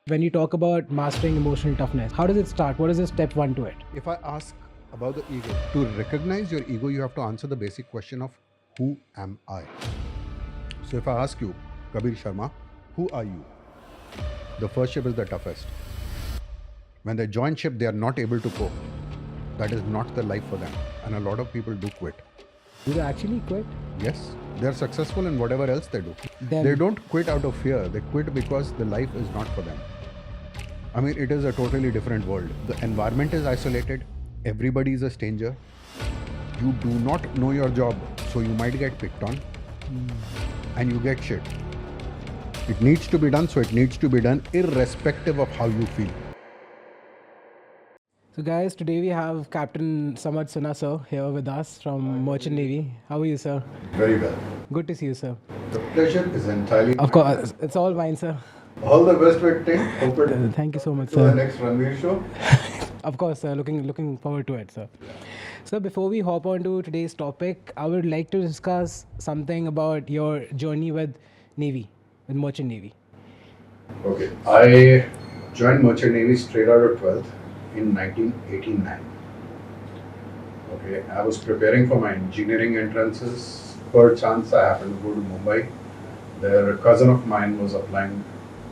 When you talk about mastering emotional toughness, how does it start? What is the step one to it? If I ask about the ego, to recognize your ego, you have to answer the basic question of who am I? So if I ask you, Kabir Sharma, who are you? The first ship is the toughest. When they join ship, they are not able to cope. That is not the life for them. And a lot of people do quit. Do they actually quit? Yes, they are successful in whatever else they do. Then- They don't quit out of fear. They quit because the life is not for them. I mean, it is a totally different world. The environment is isolated. Everybody is a stranger. You do not know your job, so you might get picked on and you get shit. It needs to be done, so it needs to be done irrespective of how you feel. So guys, today we have Captain Samarth Sinha sir here with us from Merchant Navy. How are you, sir? Very well. Good to see you, sir. The pleasure is entirely Of course, it's all mine, sir. All the best with it. Hope it Thank you so much, to the sir. next Ranveer show. Of course, sir. Looking forward to it, sir. So before we hop on to today's topic, I would like to discuss something about your journey with Navy, with Merchant Navy. Okay, I joined Merchant Navy straight out of 12th in 1989. Okay, I was preparing for my engineering entrances. Per chance, I happened to go to Mumbai. There, a cousin of mine was applying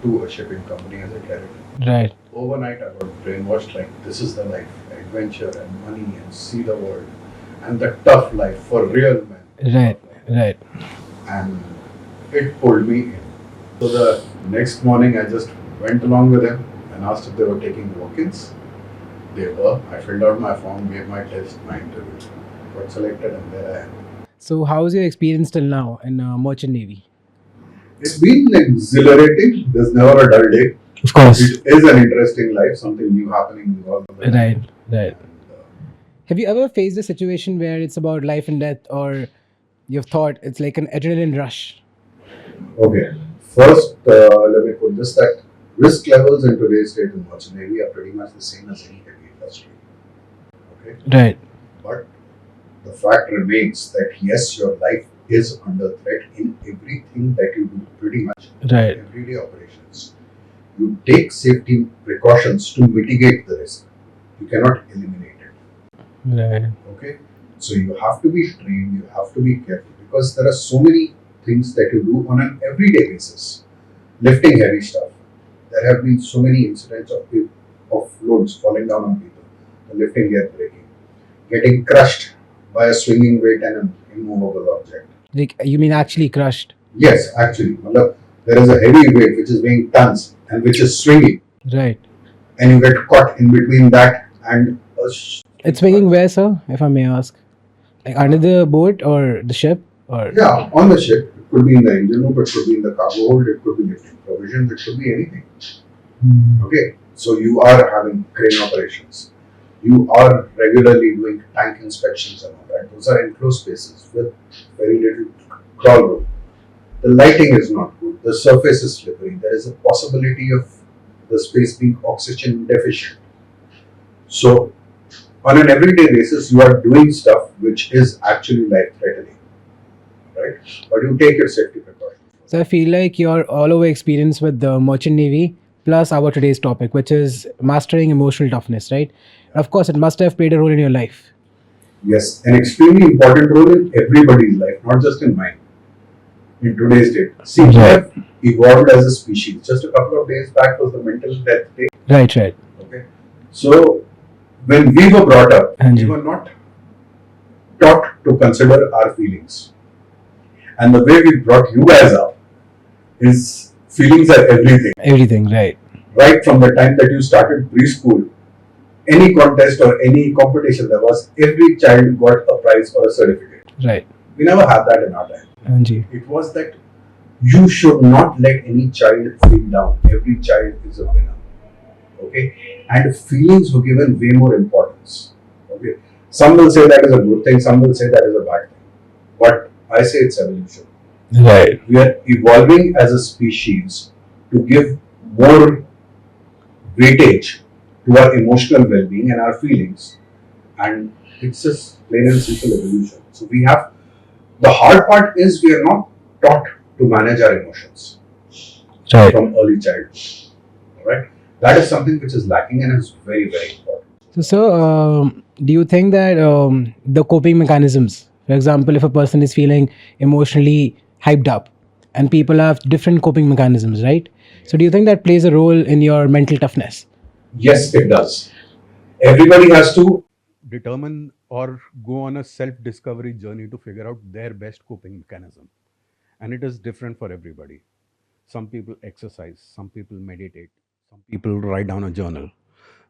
to a shipping company as a cadet. Right. Overnight, I got brainwashed like this is the life, adventure and money and see the world and the tough life for real men. Right. And it pulled me in. So the next morning, I just went along with him and asked if they were taking walk-ins. They were. I filled out my form, gave my test, my interview, got selected, and there I am. So how's your experience till now in Merchant Navy? It's been exhilarating. There's never a dull day. Of course. It is an interesting life, something new happening all the time. Right. Have you ever faced a situation where it's about life and death, or you've thought it's like an adrenaline rush? Okay. First, let me put this that risk levels in today's state in Merchant Navy are pretty much the same as any heavy industry. Okay. Right. But the fact remains that yes, your life is under threat in everything that you do, pretty much Right. everyday operations. You take safety precautions to mitigate the risk. You cannot eliminate it. Right. Okay? So you have to be trained, you have to be careful because there are so many things that you do on an everyday basis. Lifting heavy stuff. There have been so many incidents of loads falling down on people, the lifting gear breaking, getting crushed by a swinging weight and an immovable object. Like, you mean actually crushed? Yes, actually. There is a heavy weight which is weighing tons and which is swinging, Right. and you get caught in between that and It's swinging where, sir, if I may ask? Like under the boat or the ship? Or Yeah, on the ship. It could be in the engine room, it could be in the cargo hold, it could be lifting provisions, it could be anything. Okay, so you are having crane operations. You are regularly doing tank inspections and all that. Those are enclosed spaces with very little crawl room. The lighting is not good. The surface is slippery. There is a possibility of the space being oxygen deficient. So, on an everyday basis, you are doing stuff which is actually life-threatening, right? But you take your safety precautions. So I feel like your all over experience with the Merchant Navy plus our today's topic, which is mastering emotional toughness, right? Of course, it must have played a role in your life. Yes, an extremely important role in everybody's life, not just in mine. In today's date, see, we have evolved as a species. Just a couple of days back was the mental death day. Right. Okay, so when we were brought up, Anji. we were not taught to consider our feelings, and the way we brought you guys up is feelings are everything. Everything, right. Right from the time that you started preschool, any contest or any competition there was, every child got a prize or a certificate. Right. We never had that in our time. Anji. It was that you should not let any child feel down. Every child is a winner. Okay? And feelings were given way more importance. Okay? Some will say that is a good thing, some will say that is a bad thing. But I say it's evolution. Right. We are evolving as a species to give more weightage to our emotional well-being and our feelings, and it's just plain and simple evolution. So we have, the hard part is we are not taught to manage our emotions Right. from early childhood. Right? That is something which is lacking and is very, very important. So, sir, do you think that the coping mechanisms, for example, if a person is feeling emotionally hyped up and people have different coping mechanisms, right? So, do you think that plays a role in your mental toughness? Yes, it does. Everybody has to determine or go on a self-discovery journey to figure out their best coping mechanism. And it is different for everybody. Some people exercise, some people meditate, some people write down a journal,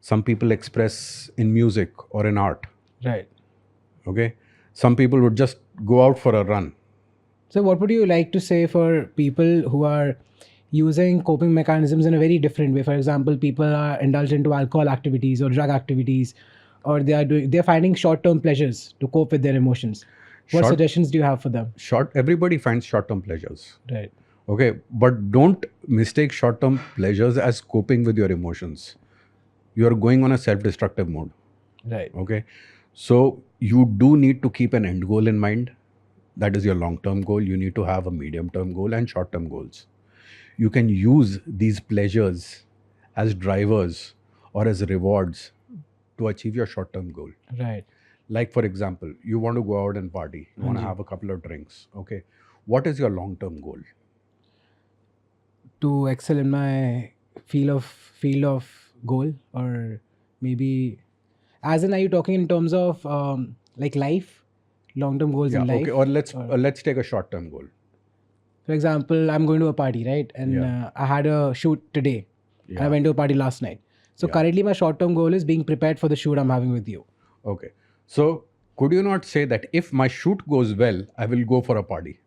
some people express in music or in art. Right. Okay, some people would just go out for a run. So, what would you like to say for people who are using coping mechanisms in a very different way? For example, people are indulged into alcohol activities or drug activities, or they're finding short-term pleasures to cope with their emotions. What Short- suggestions do you have for them? Everybody finds short-term pleasures. Right. Okay, but don't mistake short-term pleasures as coping with your emotions. You are going on a self-destructive mode. Right. Okay, so you do need to keep an end goal in mind. That is your long-term goal. You need to have a medium-term goal and short-term goals. You can use these pleasures as drivers or as rewards to achieve your short-term goal. Right. Like, for example, you want to go out and party, you want to have a couple of drinks. Okay, what is your long-term goal? To excel in my field of goal, or maybe, as in, are you talking in terms of like life, long-term goals in life? Okay, or let's take a short-term goal. For example, I'm going to a party, right? And Yeah. I had a shoot today. And I Yeah. went to a party last night. So Yeah. currently, my short-term goal is being prepared for the shoot I'm having with you. Okay, so could you not say that if my shoot goes well, I will go for a party?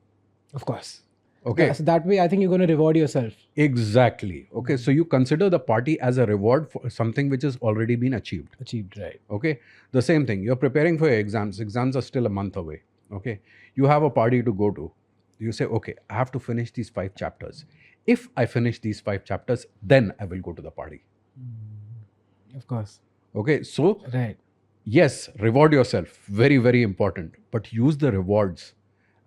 Of course. Okay. So that way, I think you're going to reward yourself. Exactly. Okay, so you consider the party as a reward for something which has already been achieved. Achieved, right? Okay, the same thing. You're preparing for your exams. Exams are still a month away. Okay, you have a party to go to. You say, okay, I have to finish these 5 chapters. If I finish these 5 chapters, then I will go to the party. Of course. Okay, so Right. yes, reward yourself. Very, very important. But use the rewards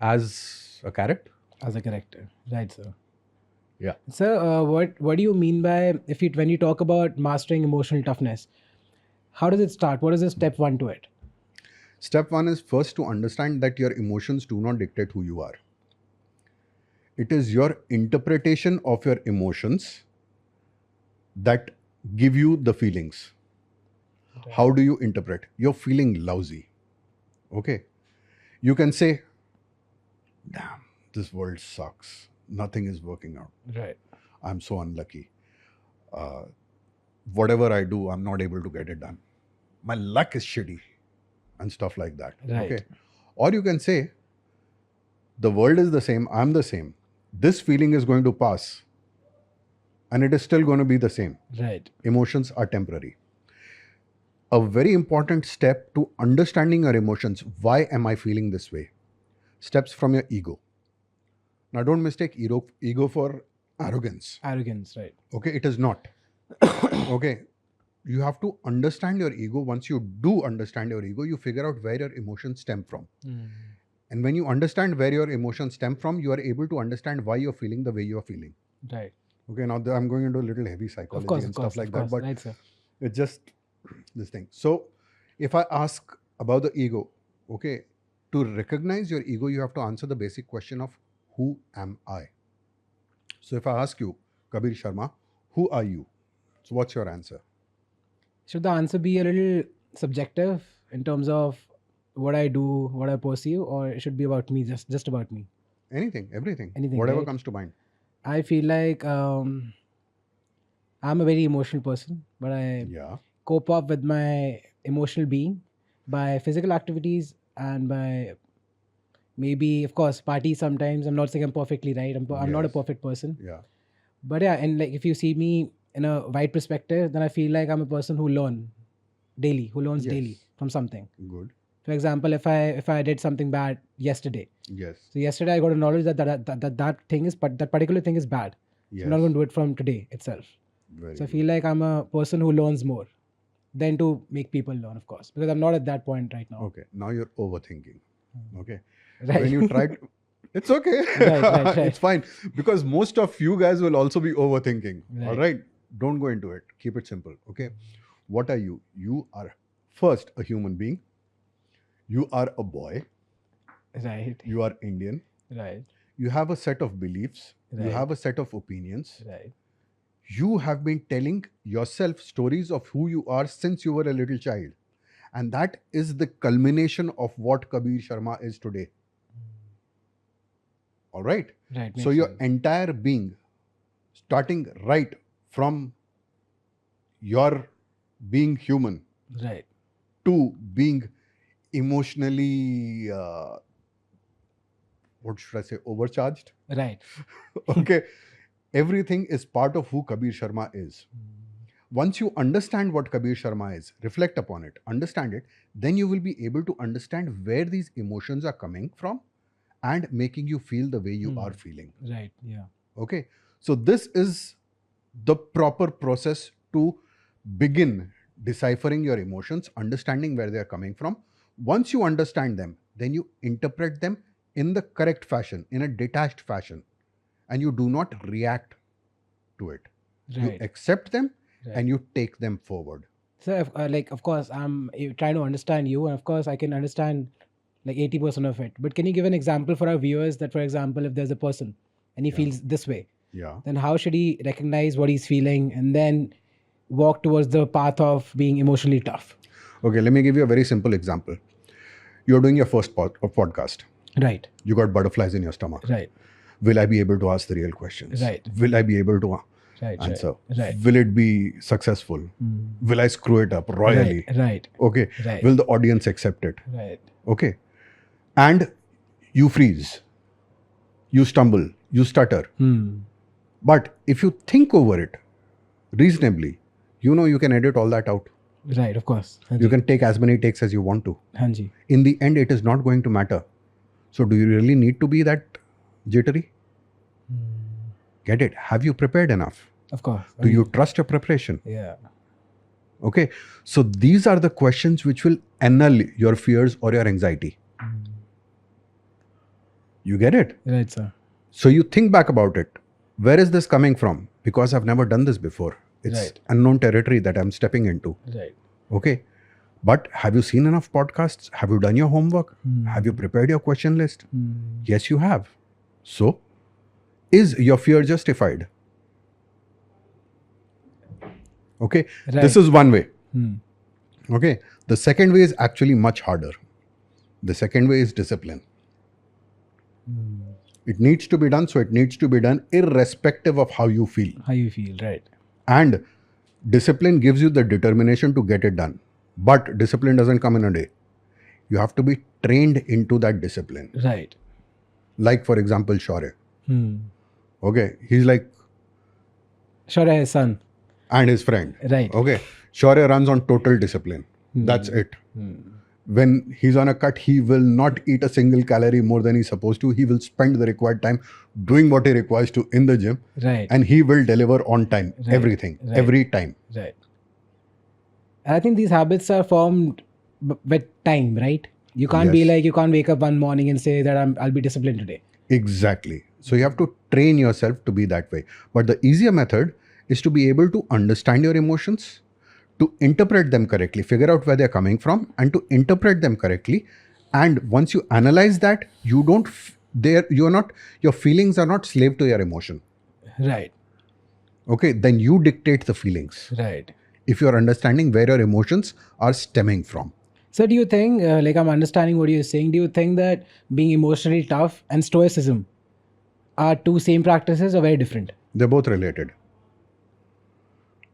as a carrot. As a character, right, sir? Yeah. Sir, what do you mean by when you talk about mastering emotional toughness? How does it start? What is the step one to it? Step 1 is first to understand that your emotions do not dictate who you are. It is your interpretation of your emotions that give you the feelings. Right. How do you interpret? You're feeling lousy. Okay. You can say, damn, this world sucks. Nothing is working out. Right. I'm so unlucky. Whatever I do, I'm not able to get it done. My luck is shitty and stuff like that. Right. Okay. Or you can say, the world is the same, I'm the same. This feeling is going to pass and it is still going to be the same. Right. Emotions are temporary. A very important step to understanding your emotions. Why am I feeling this way? Steps from your ego. Now, don't mistake ego for arrogance. Arrogance, right. Okay, it is not. Okay, you have to understand your ego. Once you do understand your ego, you figure out where your emotions stem from. And when you understand where your emotions stem from, you are able to understand why you're feeling the way you're feeling. Right. Okay, now I'm going into a little heavy psychology and stuff like that, but right, sir. it's just this thing. So, if I ask about the ego, okay, to recognize your ego, you have to answer the basic question of who am I? So, if I ask you, Kabir Sharma, who are you? So, what's your answer? Should the answer be a little subjective in terms of what I do, what I perceive, or it should be about me, just about me? Anything, everything, Anything, whatever right? comes to mind. I feel like I'm a very emotional person, but I Yeah. cope up with my emotional being by physical activities and by maybe, of course, parties sometimes. I'm not saying I'm perfectly right. I'm not a Yes. perfect person. Yeah. But yeah, and like if you see me in a wide perspective, then I feel like I'm a person who learns daily Yes. from something. Good. For example, if I did something bad yesterday, Yes. so yesterday I got a knowledge that thing is, but that particular thing is bad. So Yes. I'm not going to do it from today itself. Very So I good. feel like I'm a person who learns more than to make people learn, of course, because I'm not at that point right now. Okay. Now you're overthinking. Okay. Right. When you tried, it's okay. Right. It's fine because most of you guys will also be overthinking. Right. All right. Don't go into it. Keep it simple. Okay. What are you? You are first a human being. You are a boy. Right. You are Indian. Right. You have a set of beliefs. You Right. have a set of opinions. Right. You have been telling yourself stories of who you are since you were a little child. And that is the culmination of what Kabir Sharma is today. All right. Right. So makes your sense. entire being, starting right from your being human Right. to being emotionally, what should I say, overcharged. Right. Okay. Everything is part of who Kabir Sharma is. Once you understand what Kabir Sharma is, reflect upon it, understand it, then you will be able to understand where these emotions are coming from and making you feel the way you are feeling. Right. Yeah. Okay. So this is the proper process to begin deciphering your emotions, understanding where they are coming from. Once you understand them, then you interpret them in the correct fashion, in a detached fashion, and you do not react to it. You Right. accept them Right. and you take them forward. So, of course, I'm trying to understand you, and of course, I can understand like 80% of it. But can you give an example for our viewers that, for example, if there's a person and he feels this way, Yeah. then how should he recognize what he's feeling and then walk towards the path of being emotionally tough? Okay, let me give you a very simple example. You're doing your first podcast. Right. You got butterflies in your stomach. Right. Will I be able to ask the real questions? Right. Will I be able to Right. answer? Right. Will it be successful? Will I screw it up royally? Right. Okay. Right. Will the audience accept it? Right. Okay. And you freeze. You stumble. You stutter. But if you think over it reasonably, you can edit all that out. Right. Of course. You can take as many takes as you want to. Hanji. In the end, it is not going to matter. So do you really need to be that jittery? Get it? Have you prepared enough? Of course. Do you trust your preparation? Yeah. Okay. So these are the questions which will annul your fears or your anxiety. You get it? Right, sir. So you think back about it. Where is this coming from? Because I've never done this before. It's Right. unknown territory that I'm stepping into. Right. Okay. But have you seen enough podcasts? Have you done your homework? Have you prepared your question list? Yes, you have. So, is your fear justified? Okay. Right. This is one way. Okay. The second way is actually much harder. The second way is discipline. It needs to be done, so it needs to be done irrespective of how you feel. How you feel, right? And discipline gives you the determination to get it done. But discipline doesn't come in a day. You have to be trained into that discipline. Right. Like, for example, Shaurya. Okay. He's like, Shaurya, his son. and his friend. Right. Okay. Shaurya runs on total discipline. That's it. When he's on a cut, he will not eat a single calorie more than he's supposed to. He will spend the required time doing what he requires to in the gym. Right. And he will deliver on time. Right. Everything. Right. Every time. Right. And I think these habits are formed with time, right? You can't be Yes. like, you can't wake up one morning and say that I'll be disciplined today. Exactly. So you have to train yourself to be that way. But the easier method is to be able to understand your emotions, to interpret them correctly, figure out where they're coming from, and to interpret them correctly. And once you analyze that, you don't, your feelings are not slave to your emotion. Right. Okay, then you dictate the feelings. Right. If you're understanding where your emotions are stemming from. So do you think, like I'm understanding what you're saying, do you think that being emotionally tough and stoicism are two same practices or very different? They're both related.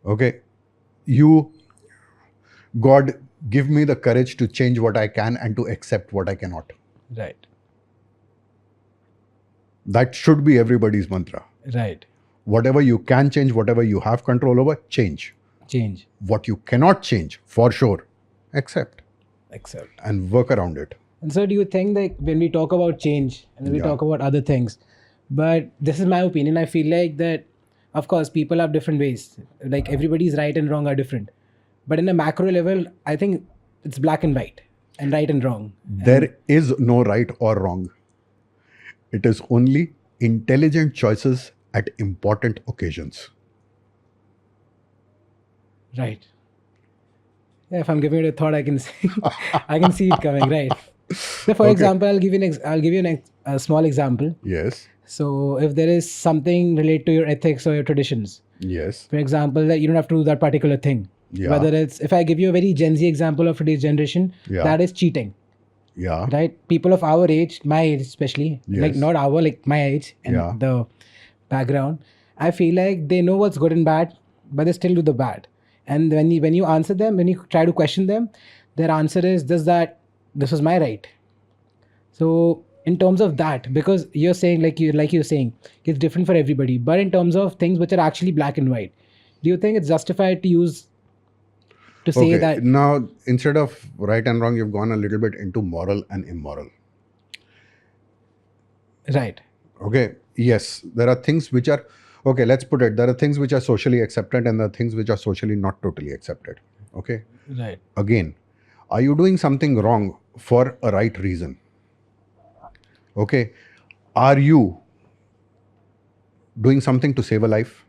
Okay. God, give me the courage to change what I can and to accept what I cannot. Right. That should be everybody's mantra. Right. Whatever you can change, whatever you have control over, change. Change. What you cannot change, for sure, accept Accept. and work around it. And so do you think that when we talk about change and when we Yeah. talk about other things, but this is my opinion, I feel like that, of course, people have different ways. Like everybody's right and wrong are different. But in a macro level, I think it's black and white and right and wrong. There is no right or wrong. It is only intelligent choices at important occasions. Right. Yeah, if I'm giving it a thought, I can see, I can see it coming. Right. So, for Okay. example, I'll give you a small example. Yes. So, if there is something related to your ethics or your traditions, Yes. for example, that you don't have to do that particular thing. Yeah. Whether it's, if I give you a very Gen Z example of today's generation, Yeah. that is cheating. Yeah. Right? People of our age, my age especially, like Yes. not our, like my age and Yeah. the background, I feel like they know what's good and bad, but they still do the bad. And when you answer them, when you try to question them, their answer is just that this was my right. So in terms of that, because you're saying like you're saying, it's different for everybody. But in terms of things which are actually black and white, do you think it's justified to say Okay. that? Now, instead of right and wrong, you've gone a little bit into moral and immoral. Right. Okay. Yes. There are things which are, okay, let's put it, there are things which are socially accepted and there are things which are socially not totally accepted. Okay. Right. Again, are you doing something wrong for a right reason? Okay. Are you doing something to save a life?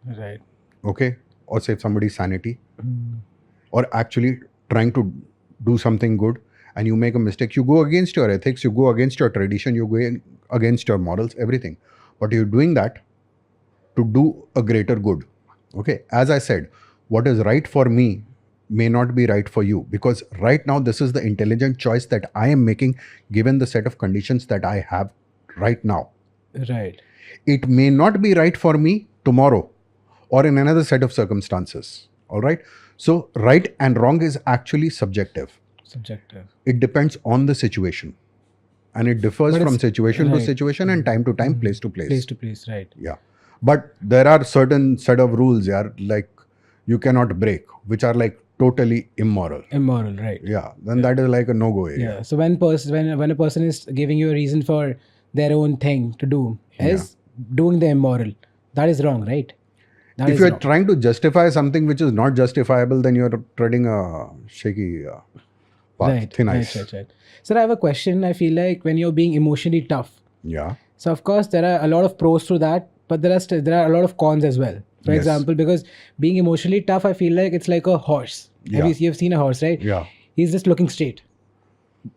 Right. Okay. Or save somebody's sanity? Or actually trying to do something good and you make a mistake, you go against your ethics, you go against your tradition, you go against your morals, everything. But you're doing that to do a greater good. Okay. As I said, what is right for me may not be right for you, because right now this is the intelligent choice that I am making given the set of conditions that I have right now. Right. It may not be right for me tomorrow or in another set of circumstances. All right. So right and wrong is actually subjective. Subjective. It depends on the situation. And it differs But from it's- situation to right. situation and time to time, place to place. Place to place. Right. Yeah. But there are certain set of rules, yeah, like you cannot break, which are like totally immoral. Immoral. Right. Yeah. Then that is like a no-go area. Yeah. So when a person is giving you a reason for their own thing to do is doing the immoral, that is wrong, right? That If is you are wrong. trying to justify something which is not justifiable, then you are treading a shaky path, thin ice. Right. Sir, I have a question. I feel like when you're being emotionally tough, Yeah. so of course there are a lot of pros to that, but there are a lot of cons as well. For Yes. example, because being emotionally tough, I feel like it's like a horse. Yeah. You've seen a horse, right? Yeah. He's just looking straight.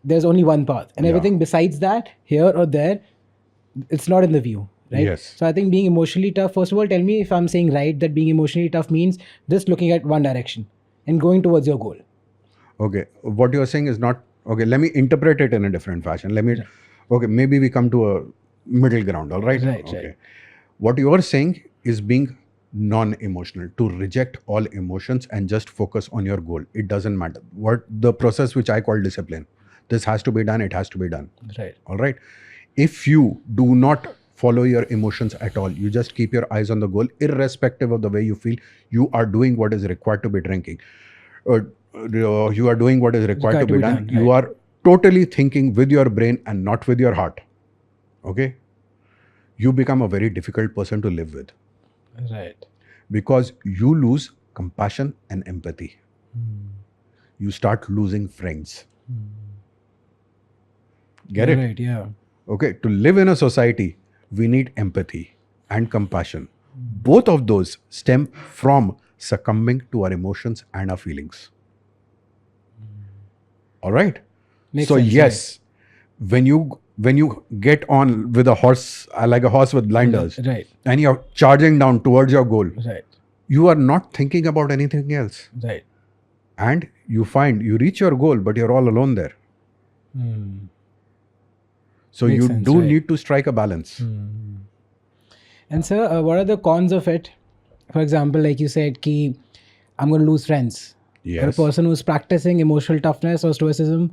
There's only one path, and Yeah. everything besides that, here or there, it's not in the view, right? Yes. So I think being emotionally tough. First of all, tell me if I'm saying right that being emotionally tough means just looking at one direction and going towards your goal. Okay. What you are saying is not okay. Let me interpret it in a different fashion. Okay. Maybe we come to a middle ground. All right. Right, Okay. right. What you are saying is being non-emotional, to reject all emotions and just focus on your goal. It doesn't matter what the process which I call discipline. This has to be done. It has to be done. Right. All right. If you do not follow your emotions at all, you just keep your eyes on the goal, irrespective of the way you feel, you are doing what is required to be drinking. You are doing what is required to be done. You right. are totally thinking with your brain and not with your heart. Okay. You become a very difficult person to live with, Right. because you lose compassion and empathy. You start losing friends. Get it? Right. Yeah. Okay, to live in a society, we need empathy and compassion. Both of those stem from succumbing to our emotions and our feelings. All right. Makes So sense, yes, when you get on with a horse, like a horse with blinders, Right. and you're charging down towards your goal, Right. you are not thinking about anything else, Right. and you find you reach your goal, but you're all alone there. So Makes you sense, do right. need to strike a balance. And sir, what are the cons of it? For example, like you said, ki I'm going to lose friends. For a Yes. person who's practicing emotional toughness or stoicism,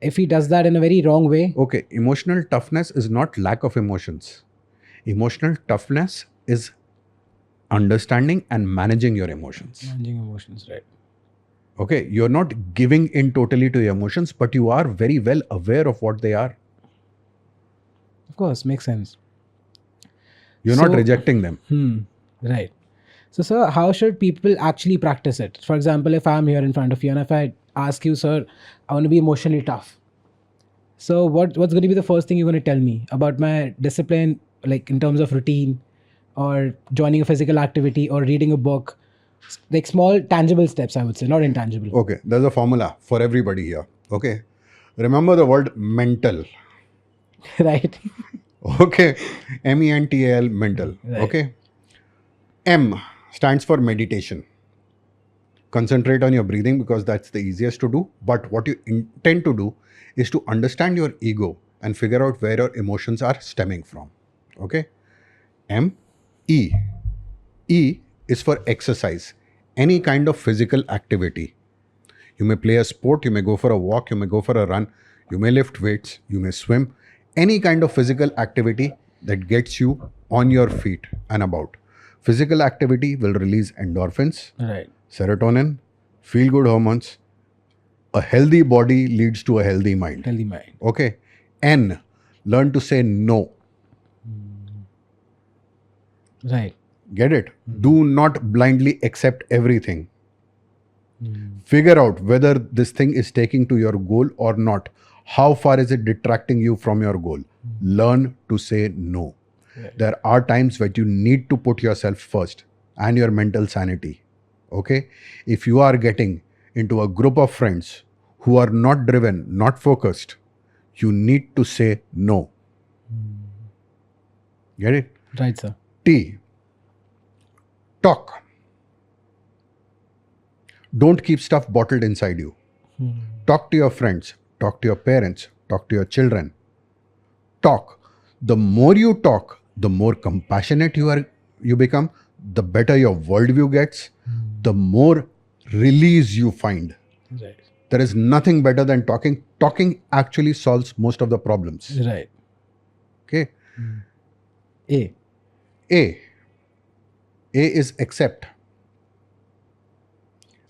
if he does that in a very wrong way, Okay, emotional toughness is not lack of emotions. Emotional toughness is understanding and managing your emotions. managing emotions, right? Okay, you're not giving in totally to your emotions, but you are very well aware of what they are. Of course, makes sense. You're not So- rejecting them. Right. So, sir, how should people actually practice it? For example, if I'm here in front of you and if I ask you, sir, I want to be emotionally tough. So, what's going to be the first thing you're going to tell me about my discipline, like in terms of routine or joining a physical activity or reading a book like small tangible steps, I would say, not intangible. Okay, there's a formula for everybody here. Okay, remember the word mental. Right. Okay, MENTAL, mental. Right. Okay, M stands for meditation. Concentrate on your breathing because that's the easiest to do. But what you intend to do is to understand your ego and figure out where your emotions are stemming from. Okay, M, E. E is for exercise, any kind of physical activity. You may play a sport, you may go for a walk, you may go for a run, you may lift weights, you may swim, any kind of physical activity that gets you on your feet and about. Physical activity will release endorphins, Right. serotonin, feel good hormones. A healthy body leads to a healthy mind. Healthy mind. Okay. N, learn to say no. Right. Get it? Do not blindly accept everything. Figure out whether this thing is taking to your goal or not. How far is it detracting you from your goal? Learn to say no. Right. There are times where you need to put yourself first and your mental sanity. Okay? If you are getting into a group of friends who are not driven, not focused, you need to say no. Get it? Right, sir. T. Talk. Don't keep stuff bottled inside you. Talk to your friends, talk to your parents, talk to your children. Talk. The more you talk, the more compassionate you become, the better your worldview gets, the more release you find. Right. There is nothing better than talking. Talking actually solves most of the problems. Right. Okay. A. A is accept.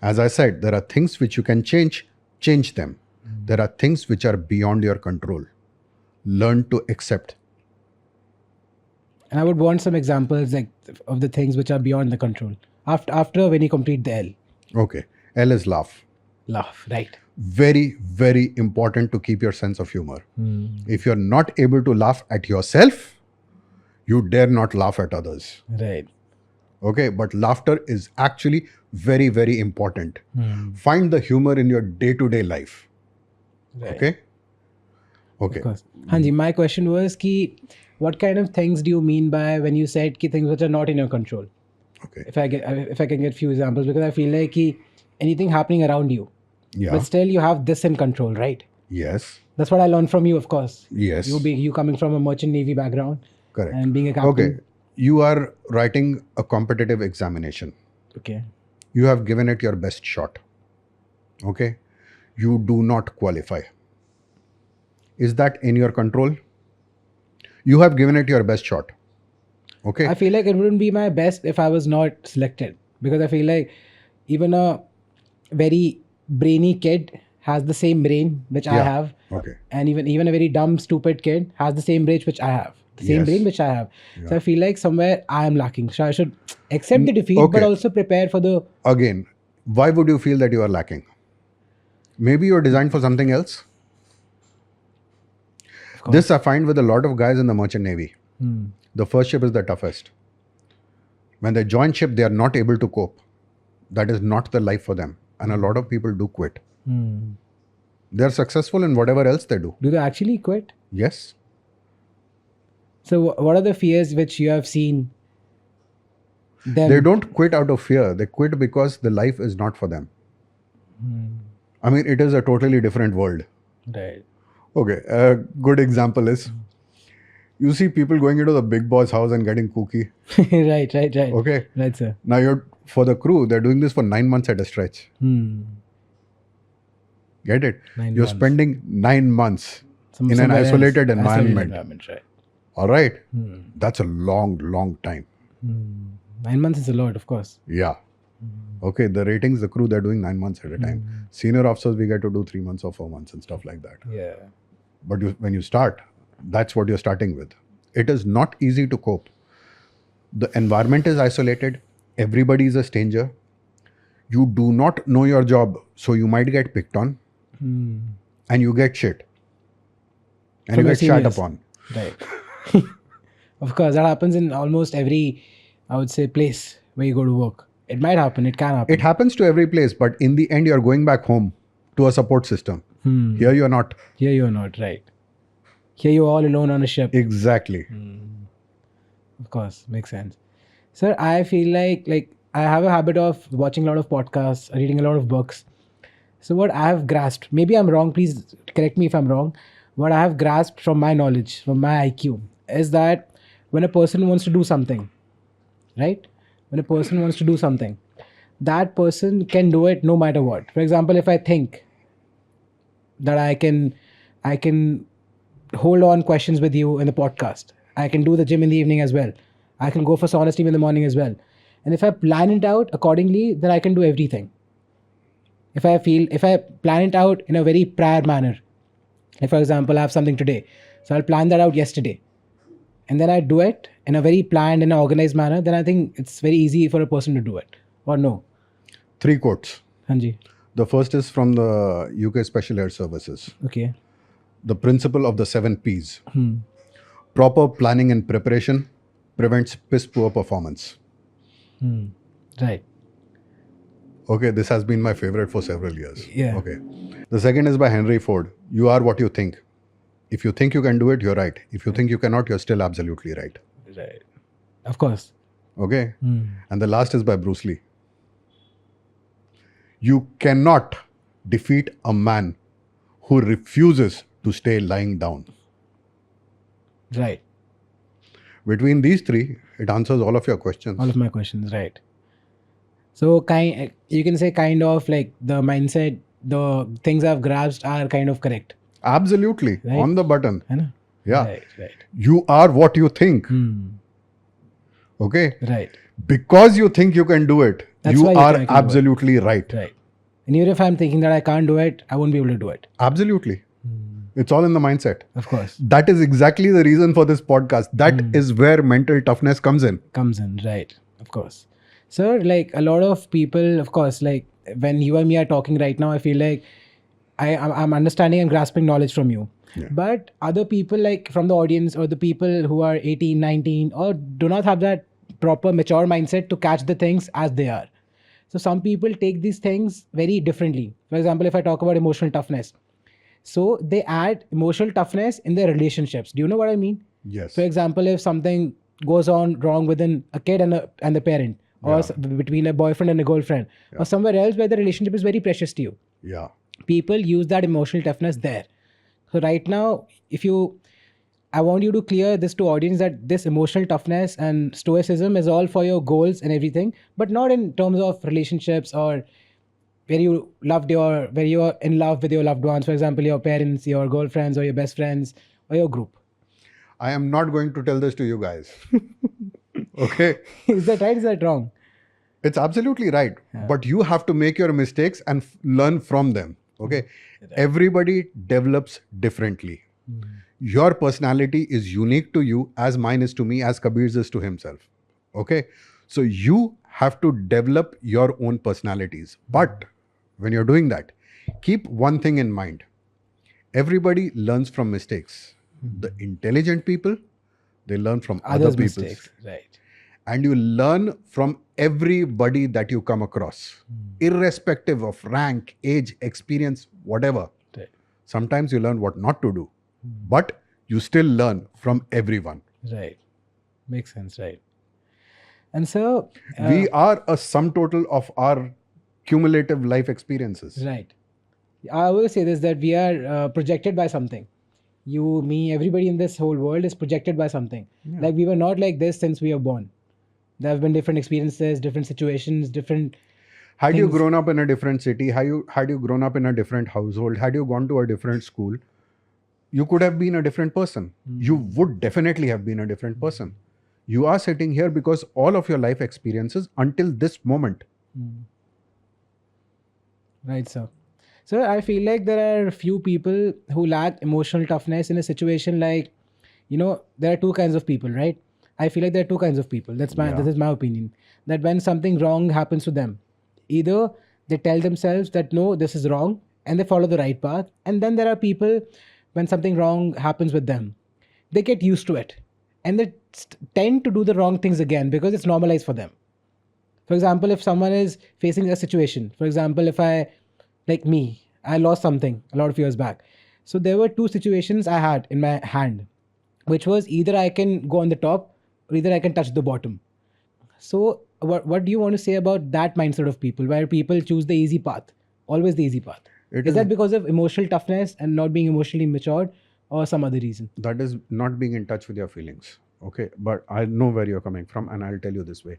As I said, there are things which you can change them. There are things which are beyond your control. Learn to accept. And I would want some examples like of the things which are beyond the control. After when you complete the L. Okay. L is laugh. Laugh. Right. Very, very important to keep your sense of humor. If you're not able to laugh at yourself, you dare not laugh at others. Right. Okay, but laughter is actually very, very important. Find the humor in your day-to-day life. Right. Okay? Okay. Of course. Hanji, my question was ki, what kind of things do you mean by when you said ki things which are not in your control? Okay. If I can get few examples, because I feel like ki anything happening around you, Yeah. but still you have this in control, right? Yes. That's what I learned from you, of course. Yes. You coming from a merchant navy background Correct. and being a captain. Okay. You are writing a competitive examination. Okay. You have given it your best shot. Okay. You do not qualify. Is that in your control? You have given it your best shot. Okay. I feel like it wouldn't be my best if I was not selected, because I feel like even a very brainy kid has the same brain which I Yeah. have, Okay. and even a very dumb stupid kid has the same brain which I have, the same Yes. brain which I have. Yeah. So I feel like somewhere I am lacking. So I should accept the defeat, Okay. but also prepare for the. Again, why would you feel that you are lacking? Maybe you're designed for something else. Of course. This I find with a lot of guys in the merchant navy. The first ship is the toughest. When they join ship, they are not able to cope. That is not the life for them. And a lot of people do quit. They are successful in whatever else they do. Do they actually quit? Yes. So what are the fears which you have seen them? They don't quit out of fear. They quit because the life is not for them. I mean, it is a totally different world. Right. Okay. A good example is you see people going into the big boss house and getting cookie. Right. Okay. Right, sir. Now for the crew, they're doing this for 9 months at a stretch. Get it? 9 You're months. spending 9 months in an Somewhere else. isolated Isolated environment. environment, right. All right. That's a long, long time. 9 months is a lot, of course. Yeah. Okay. The ratings, the crew, they're doing 9 months at a time. Senior officers, we get to do 3 months or 4 months and stuff like that. Yeah. But when you start, that's what you're starting with. It is not easy to cope. The environment is isolated. Everybody is a stranger. You do not know your job, so you might get picked on. And you get shit. And From you your get shat seniors. upon. Right. Of course, that happens in almost every, I would say, place where you go to work. It might happen. It can happen. It happens to every place, but in the end, you're going back home to a support system. Here you're not. Here you're not, right? Here you're all alone on a ship. Exactly. Of course, makes sense. Sir, I feel like I have a habit of watching a lot of podcasts, reading a lot of books. So what I have grasped, maybe I'm wrong, please correct me if I'm wrong. What I have grasped from my knowledge, from my IQ, is that when a person wants to do something, right? When a person wants to do something, that person can do it no matter what. For example, if I think that I can hold on questions with you in the podcast, I can do the gym in the evening as well, I can go for sauna steam in the morning as well, and if I plan it out accordingly, then I can do everything. If I plan it out in a very prior manner, like for example, I have something today, so I'll plan that out yesterday, and then I do it in a very planned and organized manner, then I think it's very easy for a person to do it. Or no? 3 quotes. Hanji. The first is from the UK Special Air Services. Okay. The principle of the 7 Ps. Proper planning and preparation prevents piss poor performance. Right. Okay, this has been my favorite for several years. Yeah. Okay. The second is by Henry Ford. You are what you think. If you think you can do it, you're right. If you think you cannot, you're still absolutely right. Right. Of course. Okay. And the last is by Bruce Lee. You cannot defeat a man who refuses to stay lying down. Right. Between these 3, it answers all of your questions. All of my questions, right. So you can say kind of like the mindset, the things I've grasped are kind of correct. Absolutely. Right. On the button. Right? Yeah. Right. You are what you think. Okay. Right. Because you think you can do it, That's you why are think I can do it. absolutely right. Right. And even if I'm thinking that I can't do it, I won't be able to do it. Absolutely. It's all in the mindset. Of course. That is exactly the reason for this podcast. That is where mental toughness comes in. Right. Of course. Sir, like a lot of people, of course, like when you and me are talking right now, I feel like I'm understanding and grasping knowledge from you. Yeah. But other people, like from the audience or the people who are 18, 19 or do not have that proper mature mindset to catch the things as they are. So some people take these things very differently. For example, if I talk about emotional toughness, so they add emotional toughness in their relationships. Do you know what I mean? Yes. For example, if something goes on wrong within a kid and the parent, or between a boyfriend and a girlfriend, or somewhere else where the relationship is very precious to you, Yeah. people use that emotional toughness there. So right now, I want you to clear this to audience that this emotional toughness and stoicism is all for your goals and everything, but not in terms of relationships or where you are in love with your loved ones, for example, your parents, your girlfriends, or your best friends, or your group. I am not going to tell this to you guys. Okay. Is that right? Is that wrong? It's absolutely right. But you have to make your mistakes and learn from them. Okay. Everybody develops differently. Your personality is unique to you as mine is to me, as Kabir's is to himself. Okay. So you have to develop your own personalities. But when you're doing that, keep one thing in mind. Everybody learns from mistakes. The intelligent people, they learn from other people's mistakes. Right. And you learn from everybody that you come across, irrespective of rank, age, experience, whatever. Right. Sometimes you learn what not to do, but you still learn from everyone. Right. Makes sense, right. And so... we are a sum total of our cumulative life experiences. Right. I always say this, that we are projected by something. You, me, everybody in this whole world is projected by something. Yeah. Like we were not like this since we were born. There have been different experiences, different situations, different... Had you things. grown up in a different city, had you grown up in a different household, had you gone to a different school, you could have been a different person. You would definitely have been a different person. You are sitting here because all of your life experiences until this moment. Right, sir. So I feel like there are few people who lack emotional toughness in a situation like, there are two kinds of people, right? I feel like there are two kinds of people. This is my opinion. That when something wrong happens to them, either they tell themselves that no, this is wrong, and they follow the right path. And then there are people, when something wrong happens with them, they get used to it. And they tend to do the wrong things again because it's normalized for them. For example, if someone is facing a situation, for example, if I, like me, I lost something a lot of years back. So there were two situations I had in my hand, which was either I can go on the top or either I can touch the bottom. So what do you want to say about that mindset of people, where people choose the easy path, always the easy path? It Is is that because of emotional toughness and not being emotionally matured, or some other reason? that is not being in touch with your feelings. Okay, but I know where you're coming from, and I'll tell you this way.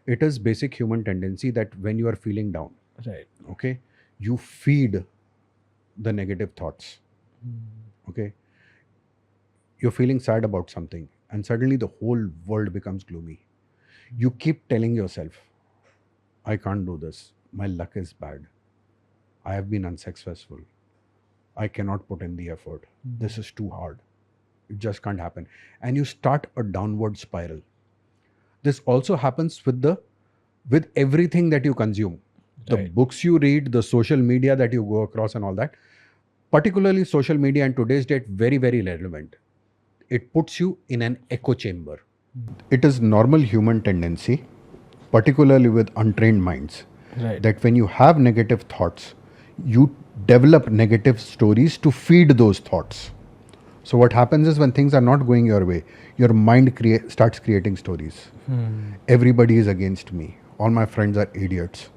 It is basic human tendency that when you are feeling down, Right. okay, you feed the negative thoughts. Okay, you're feeling sad about something, and suddenly the whole world becomes gloomy. You keep telling yourself, I can't do this, my luck is bad, I have been unsuccessful, I cannot put in the effort, this is too hard, it just can't happen, and you start a downward spiral. This also happens with everything that you consume, the Right. books you read, the social media that you go across, and all that. Particularly social media in today's date, very, very relevant. It puts you in an echo chamber. It is normal human tendency, particularly with untrained minds, Right. that when you have negative thoughts, you develop negative stories to feed those thoughts. So what happens is, when things are not going your way, your mind starts creating stories. Everybody is against me. All my friends are idiots.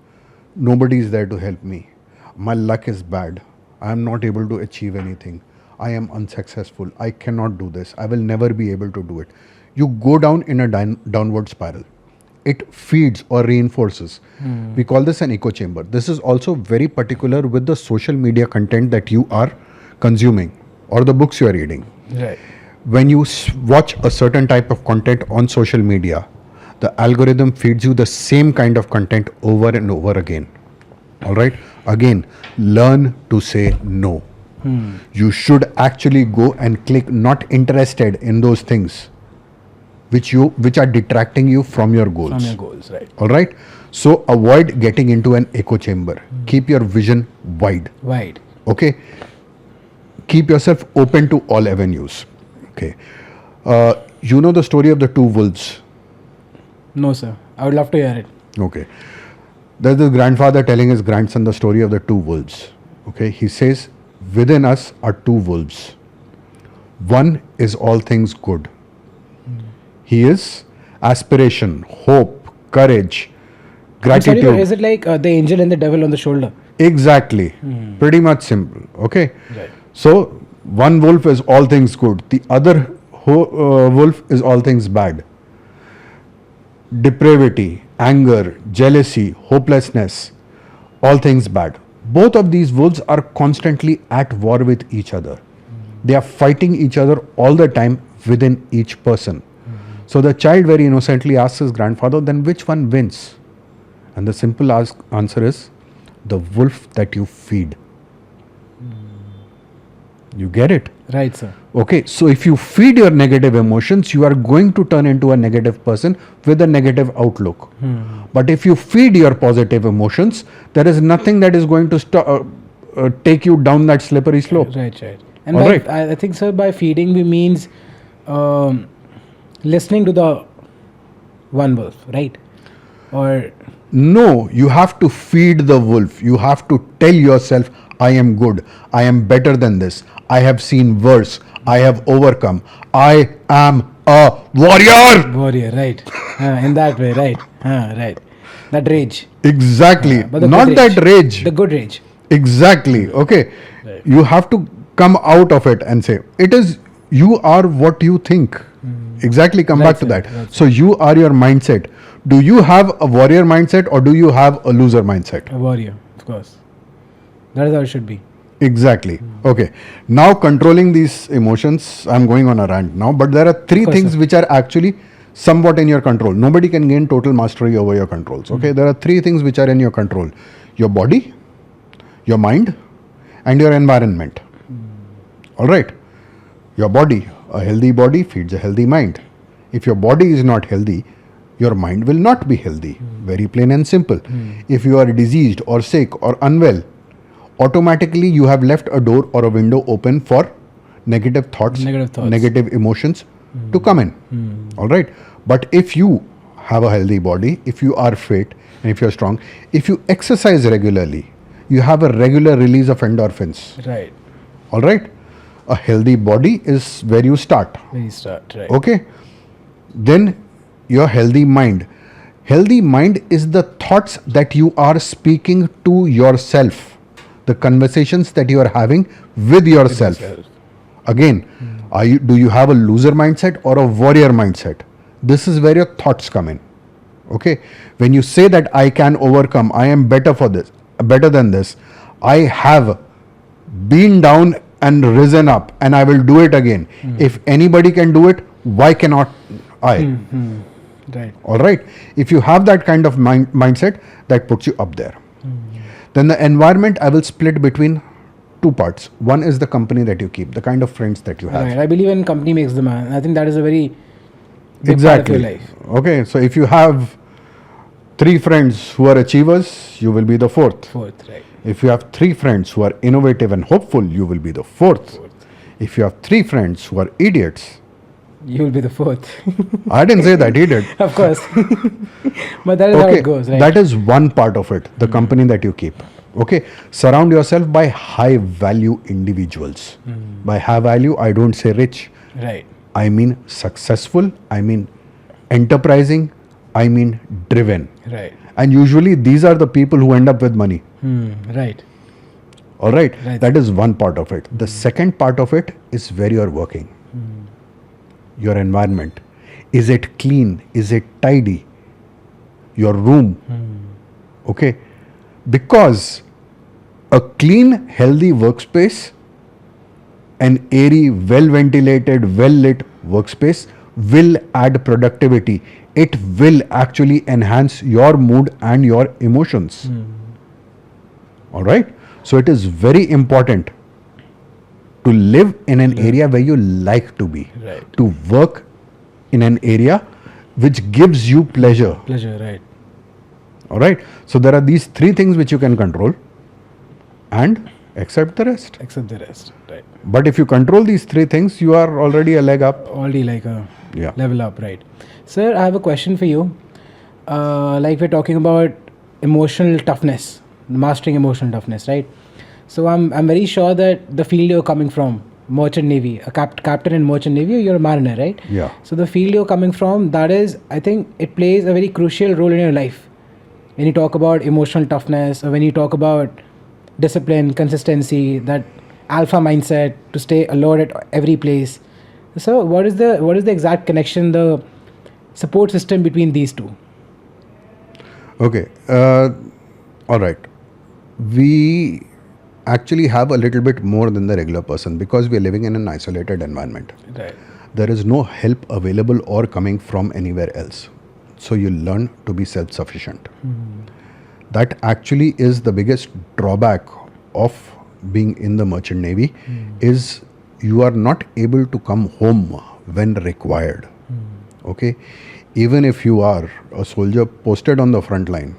Nobody is there to help me. My luck is bad. I am not able to achieve anything. I am unsuccessful. I cannot do this. I will never be able to do it. You go down in a downward spiral. It feeds or reinforces. We call this an echo chamber. This is also very particular with the social media content that you are consuming or the books you are reading. Right. When you watch a certain type of content on social media, the algorithm feeds you the same kind of content over and over again. All right? Again, learn to say no. You should actually go and click not interested in those things which are detracting you from your goals. From your goals, right. All right? So avoid getting into an echo chamber. Keep your vision wide. Wide. Okay? Keep yourself open to all avenues. Okay. You know the story of the two wolves? No, sir. I would love to hear it. Okay. There's this grandfather telling his grandson the story of the two wolves. Okay. He says, within us are two wolves. One is all things good. He is aspiration, hope, courage, I'm gratitude. sorry, but is it like the angel and the devil on the shoulder? Exactly. Pretty much simple. Okay. Right. So one wolf is all things good. The other wolf is all things bad. Depravity, anger, jealousy, hopelessness, all things bad. Both of these wolves are constantly at war with each other. They are fighting each other all the time within each person. So the child very innocently asks his grandfather, then which one wins? And the simple answer is, the wolf that you feed. You get it? Right, sir. Okay, so if you feed your negative emotions, you are going to turn into a negative person with a negative outlook. But if you feed your positive emotions, there is nothing that is going to take you down that slippery slope. Right, right. And All by, right. I think, sir, by feeding we means listening to the one wolf, right? Or No, you have to feed the wolf. You have to tell yourself, I am good. I am better than this. I have seen worse. I have overcome. I am a warrior. warrior, right? In that way, right? Right. That rage. Exactly. But the Not good that rage. The good rage. Exactly. Okay. Right. You have to come out of it and say, it is, you are what you think. Exactly. Come back to that. So you are your mindset. Do you have a warrior mindset or do you have a loser mindset? A warrior, of course. That is how it should be. Exactly. Okay. Now controlling these emotions, I'm going on a rant now, but there are three course, things sir. which are actually somewhat in your control. Nobody can gain total mastery over your controls. Okay. There are three things which are in your control: your body, your mind, and your environment. All right. Your body, a healthy body feeds a healthy mind. If your body is not healthy, your mind will not be healthy. Very plain and simple. If you are diseased or sick or unwell, automatically you have left a door or a window open for negative thoughts, negative emotions to come in. All right. But if you have a healthy body, if you are fit, and if you're strong, if you exercise regularly, you have a regular release of endorphins. Right. All right? A healthy body is where you start. Where you start, right. Okay? Then your healthy mind. Healthy mind is the thoughts that you are speaking to yourself, the conversations that you are having with yourself. Again, do you have a loser mindset or a warrior mindset? This is where your thoughts come in. Okay? When you say that I can overcome, I am better for this, better than this, I have been down and risen up and I will do it again. If anybody can do it, why cannot I? Right. All right. If you have that kind of mindset, that puts you up there. Then the environment I will split between two parts. One is the company that you keep, the kind of friends that you have. Right. I believe in company makes the man. I think that is a very big Exactly. part of your life. Okay. So if you have 3 friends who are achievers, you will be the 4th. Fourth, right. If you have 3 friends who are innovative and hopeful, you will be the 4th. If you have 3 friends who are idiots, You will be the fourth. I didn't say that, he did. Of course. But that is how it goes, right? That is one part of it, the company that you keep. Okay, surround yourself by high value individuals. By high value, I don't say rich. Right. I mean successful, I mean enterprising, I mean driven. Right. And usually these are the people who end up with money. Right. All right, Right. that is one part of it. The second part of it is where you are working. Your environment. Is it clean? Is it tidy? Your room. Okay, because a clean, healthy workspace, an airy, well ventilated, well lit workspace will add productivity. It will actually enhance your mood and your emotions. All right. So it is very important to live in an area where you like to be, Right. to work in an area which gives you pleasure. Pleasure, right. All right. So there are these 3 things which you can control and accept the rest. Except the rest. Right. But if you control these 3 things, you are already a leg up. Already like a Yeah. level up, right? Sir, I have a question for you. Like we're talking about emotional toughness, mastering emotional toughness, right? So I'm very sure that the field you're coming from, Merchant Navy, a captain in Merchant Navy, you're a mariner, right? Yeah. So the field you're coming from, that is, I think it plays a very crucial role in your life. When you talk about emotional toughness, or when you talk about discipline, consistency, that alpha mindset to stay alert at every place. So what is the exact connection, the support system between these two? Okay. All right. We actually have a little bit more than the regular person because we are living in an isolated environment. Right. There is no help available or coming from anywhere else. So you learn to be self-sufficient. That actually is the biggest drawback of being in the Merchant Navy is you are not able to come home when required. Okay, even if you are a soldier posted on the front line,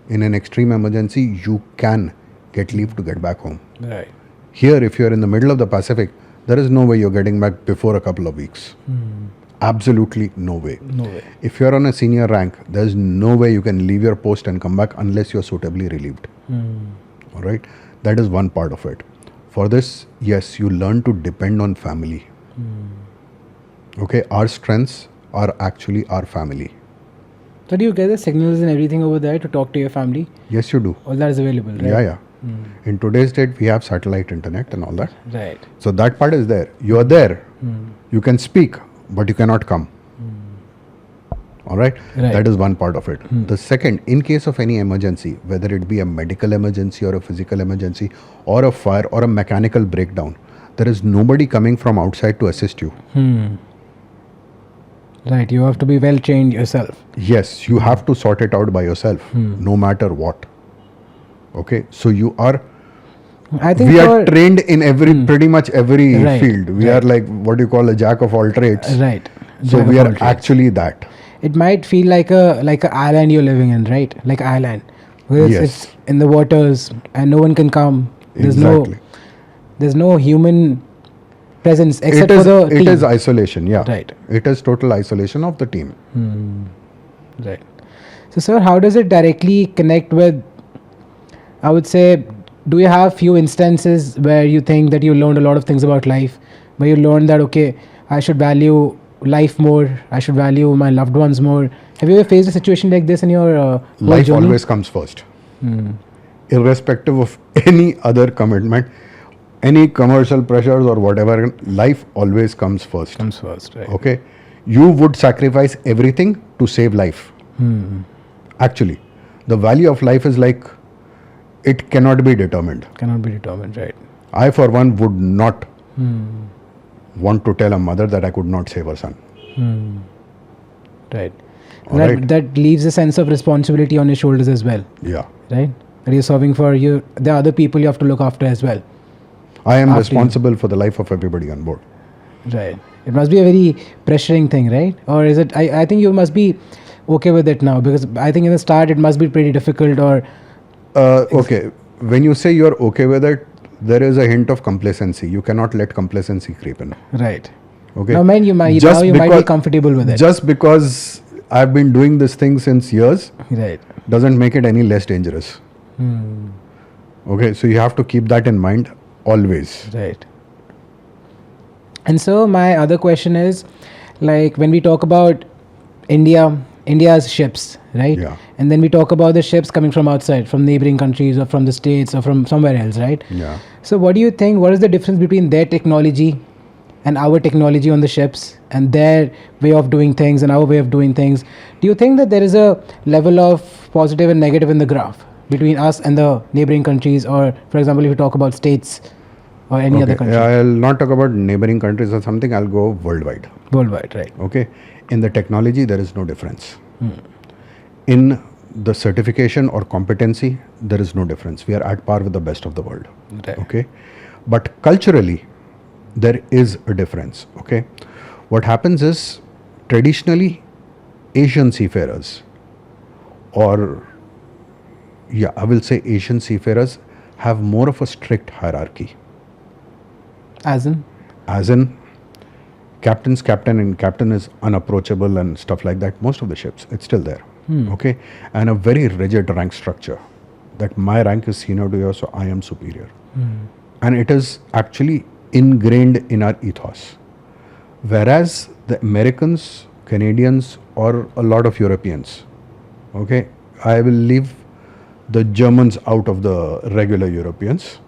in an extreme emergency, you can get leave to get back home. Right. Here, if you're in the middle of the Pacific, there is no way you're getting back before a couple of weeks. Absolutely no way. No way. If you're on a senior rank, there's no way you can leave your post and come back unless you're suitably relieved. All right, that is one part of it. For this, yes, you learn to depend on family. Okay, our strengths are actually our family. So do you get the signals and everything over there to talk to your family? Yes, you do. All that is available, right? Yeah. In today's date, we have satellite internet and all that. Right. So that part is there. You are there. You can speak, but you cannot come. All right? Right. That is one part of it. The second, in case of any emergency, whether it be a medical emergency or a physical emergency or a fire or a mechanical breakdown, there is nobody coming from outside to assist you. Right. You have to be well trained yourself. Yes, you have to sort it out by yourself, no matter what. Okay? So you are I think we are trained in every pretty much every Right, field. We are like what you call a jack of all trades. right. So Jack we of are all trades. actually that. It might feel like a island you're living in, right? Like island, where Yes. it's in the waters and no one can come. There's no human presence except for the team. It is isolation. Yeah. Right. It is total isolation of the team. Right. So, sir, how does it directly connect with, I would say, do you have few instances where you think that you learned a lot of things about life, where you learned that, okay, I should value life more, I should value my loved ones more? Have you ever faced a situation like this in your whole Life journey? always comes first. Irrespective of any other commitment, any commercial pressures or whatever, life always comes first. Comes first, right? Okay, you would sacrifice everything to save life. Actually, the value of life is like, it cannot be determined. Cannot be determined, right? I for one would not want to tell a mother that I could not save her son. Right. All That, right. that leaves a sense of responsibility on your shoulders as well, Yeah, right? That you're serving for you. There are other people you have to look after as well. I am After you. responsible for the life of everybody on board. Right. It must be a very pressuring thing, right? Or is it? I think you must be okay with it now, because I think in the start it must be pretty difficult. Or Okay, when you say you're okay with it, there is a hint of complacency. You cannot let complacency creep in. right. Okay. Now, man, you might be comfortable with it. Just because I've been doing this thing since years Right. doesn't make it any less dangerous. Okay, so you have to keep that in mind always. Right. And so my other question is, like, when we talk about India's ships, right? Yeah. And then we talk about the ships coming from outside, from neighboring countries or from the states or from somewhere else, right? Yeah. So what do you think, what is the difference between their technology and our technology on the ships, and their way of doing things and our way of doing things? Do you think that there is a level of positive and negative in the graph between us and the neighboring countries, or for example, if you talk about states or any other country? I'll not talk about neighboring countries or something, I'll go worldwide. Worldwide, right? Okay, in the technology there is no difference. In the certification or competency there is no difference. We are at par with the best of the world. Right. Okay, but culturally there is a difference. Okay, what happens is, traditionally Asian seafarers, or yeah, I will say Asian seafarers, have more of a strict hierarchy. As in? As in, captain's captain and captain is unapproachable and stuff like that. Most of the ships, it's still there. Okay, and a very rigid rank structure, that my rank is senior to yours, so I am superior. And it is actually ingrained in our ethos. Whereas the Americans, Canadians, or a lot of Europeans, okay, I will leave the Germans out of the regular Europeans,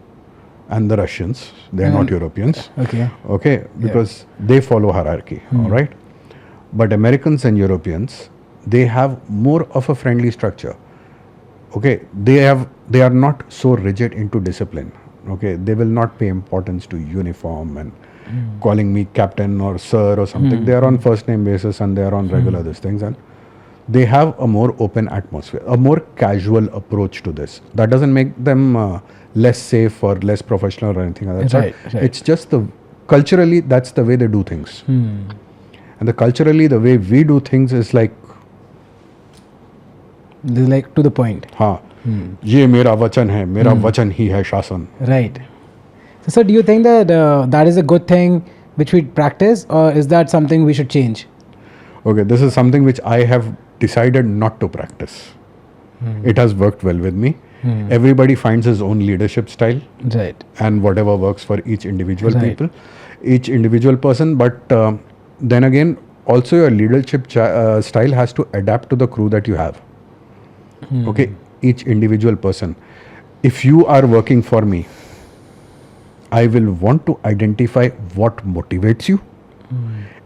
and the Russians, they are not Europeans. Okay. Okay, because they follow hierarchy. All right, but Americans and Europeans, they have more of a friendly structure. Okay, they are not so rigid into discipline. Okay, they will not pay importance to uniform and calling me captain or sir or something. They are on first name basis, and they are on regular these things, and they have a more open atmosphere, a more casual approach to this. That doesn't make them less safe or less professional or anything like that. Right, right. It's just culturally, that's the way they do things. And culturally, the way we do things is like, This is like to the point. हाँ, ये मेरा वचन है, मेरा वचन ही है शासन. Right. So, do you think that that is a good thing which we practice, or is that something we should change? Okay, this is something which I have decided not to practice. It has worked well with me. Everybody finds his own leadership style, Right. and whatever works for each individual Right. people, each individual person. But then again, also your leadership style has to adapt to the crew that you have. Okay, each individual person. If you are working for me, I will want to identify what motivates you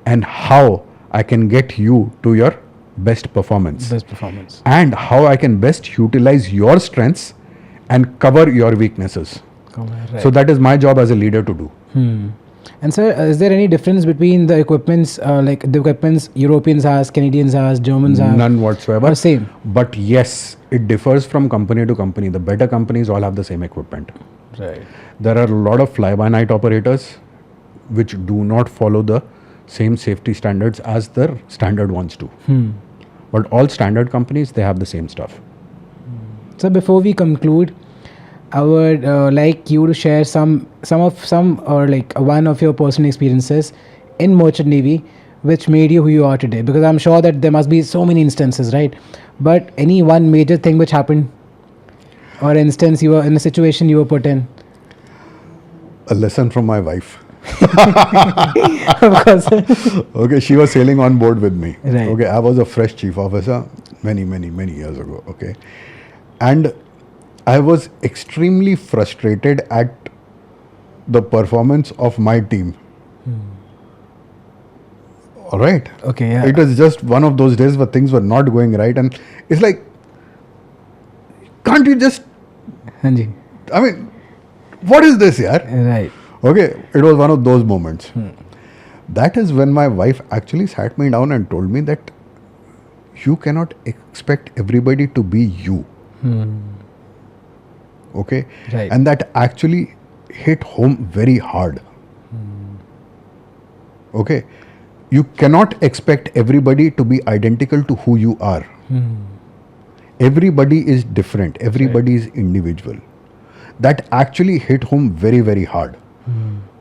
and how I can get you to your best performance. Best performance. And how I can best utilize your strengths and cover your weaknesses. Right. So that is my job as a leader to do. And sir, is there any difference between the equipments, like the equipments Europeans has, Canadians has, Germans have? None whatsoever. Or same? But yes, it differs from company to company. The better companies all have the same equipment. Right. There are a lot of fly-by-night operators which do not follow the same safety standards as the standard ones do. But all standard companies, they have the same stuff. So before we conclude, I would like you to share some or like one of your personal experiences in Merchant Navy which made you who you are today, because I'm sure that there must be so many instances, right, But any one major thing which happened, or instance you were in a situation you were put in. A lesson from my wife. Of course. Okay, she was sailing on board with me. Right. Okay, I was a fresh chief officer many years ago. Okay, and I was extremely frustrated at the performance of my team. All right. Okay, yeah. It was just one of those days where things were not going right, and it's like, can't you just? Hanji. I mean, what is this, yaar? Right. Okay, it was one of those moments. That is when my wife actually sat me down and told me that you cannot expect everybody to be you. Okay? Right. And that actually hit home very hard. Okay? You cannot expect everybody to be identical to who you are. Everybody is different, everybody is individual. That actually hit home very hard.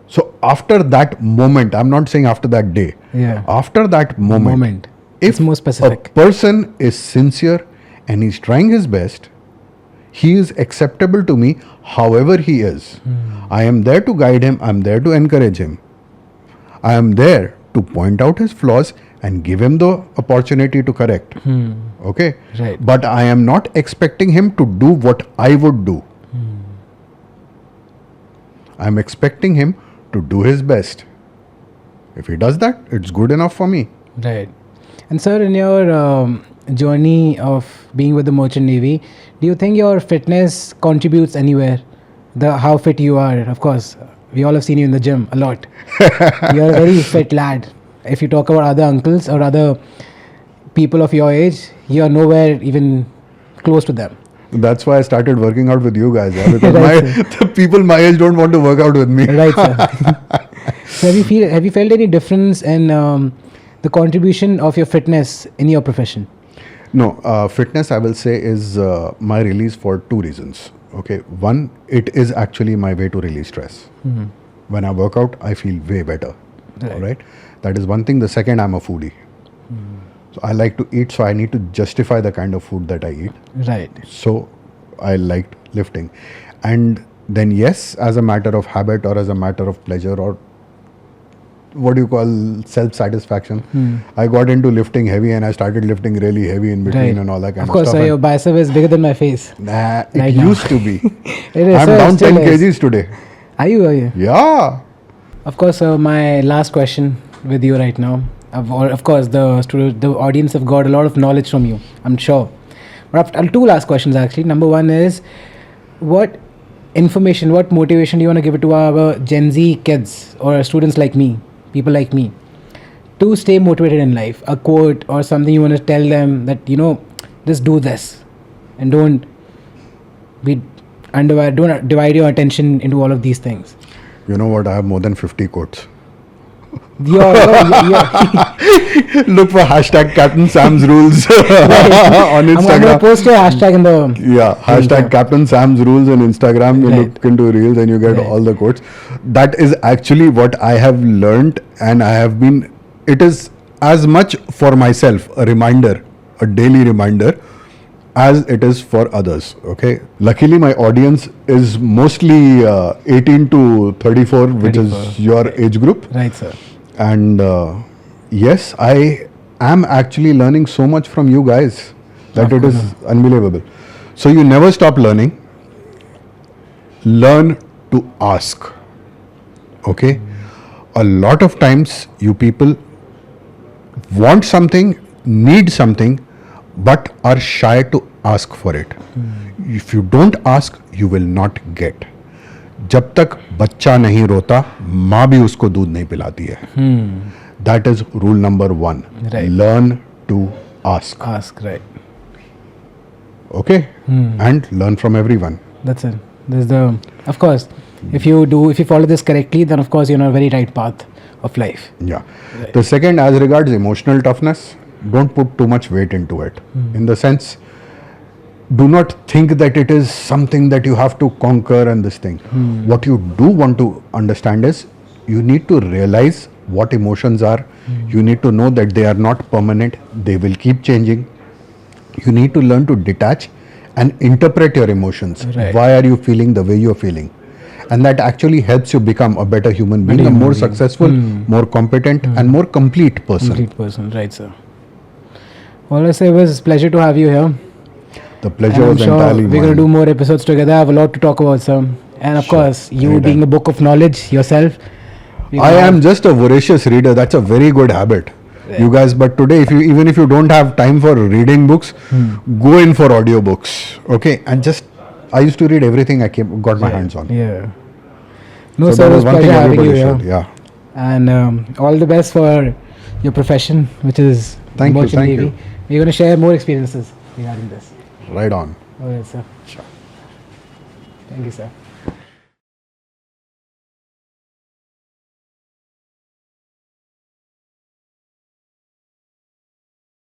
So after that moment, I'm not saying after that day, Yeah. after that moment, It's if more specific. a person is sincere and he's trying his best, he is acceptable to me however he is. I am there to guide him, I'm there to encourage him. I am there to point out his flaws and give him the opportunity to correct. Okay? Right. But I am not expecting him to do what I would do. I am expecting him to do his best. If he does that, it's good enough for me. Right. And sir, in your journey of being with the Merchant Navy, do you think your fitness contributes anywhere? How fit you are, of course. We all have seen you in the gym a lot. You're a very fit lad. If you talk about other uncles or other people of your age, you're nowhere even close to them. That's why I started working out with you guys. Yeah, because Right, the people my age don't want to work out with me. Right, sir. So have you felt any difference in the contribution of your fitness in your profession? No, fitness I will say is my release for two reasons. Okay, one, it is actually my way to release stress. When I work out, I feel way better. Right. All right, that is one thing. The second, I'm a foodie. So I like to eat, so I need to justify the kind of food that I eat. Right. So I liked lifting. And then yes, as a matter of habit or as a matter of pleasure or what do you call self-satisfaction, I got into lifting heavy and I started lifting really heavy in between Right. and all that kind Of of course, stuff. sir, your bicep is bigger than my face. Nah, it Right now. used to be. It is, I'm sir, it down still 10 is. kgs today. Are you? Yeah. Of course, sir, my last question with you right now. Of course, the audience have got a lot of knowledge from you, I'm sure. But I've two last questions actually. Number one is, what information, what motivation do you want to give it to our Gen Z kids or students like me, people like me, to stay motivated in life? A quote or something you want to tell them that, just do this and don't divide your attention into all of these things. You know what? I have more than 50 quotes. You're Look for hashtag Captain Sam's Rules on I'm going to Instagram. post your hashtag in the... Yeah, hashtag Captain Sam's Rules on Instagram. You Right. look into reels and you get Right. all the quotes. That is actually what I have learned, and I have been. It is as much for myself a reminder, a daily reminder, as it is for others. Okay. Luckily, my audience is mostly 18 to 34, which 34. is your age group. Right, sir. And yes, I am actually learning so much from you guys that it is unbelievable. So you never stop learning. Learn to ask. Okay? A lot of times you people want something, need something, but are shy to ask for it. If you don't ask, you will not get. जब तक बच्चा नहीं रोता, माँ भी उसको दूध नहीं पिलाती है. That is rule number 1. Right. Learn to ask. Ask, right. Okay? And learn from everyone. That's it. Of course, if you follow this correctly, then of course you're on a very right path of life. Yeah. The second, as regards emotional toughness, don't put too much weight into it. In the sense, do not think that it is something that you have to conquer and this thing. What you do want to understand is, you need to realize what emotions are. You need to know that they are not permanent. They will keep changing. You need to learn to detach and interpret your emotions. Right. Why are you feeling the way you're feeling? And that actually helps you become a better human being, a human more being. successful, more competent, and more complete person. Complete person, right, sir. All I say was pleasure to have you here. The And pleasure I'm was sure entirely we're going to mine. do more episodes together. I have a lot to talk about, sir. And of Sure. course, you Anytime. being a book of knowledge yourself. we're I gonna am have- just a voracious reader. That's a very good habit. You guys, but today, even if you don't have time for reading books, go in for audiobooks. Okay, and just I used to read everything I got my hands on. Yeah. No, So sir, that it was is one thing pleasure having you everybody here. should. Yeah. And all the best for your profession, which is Thank you, merchant thank navy. you. We're going to share more experiences regarding this. Right on. All right, sir. Sure. Thank you, sir.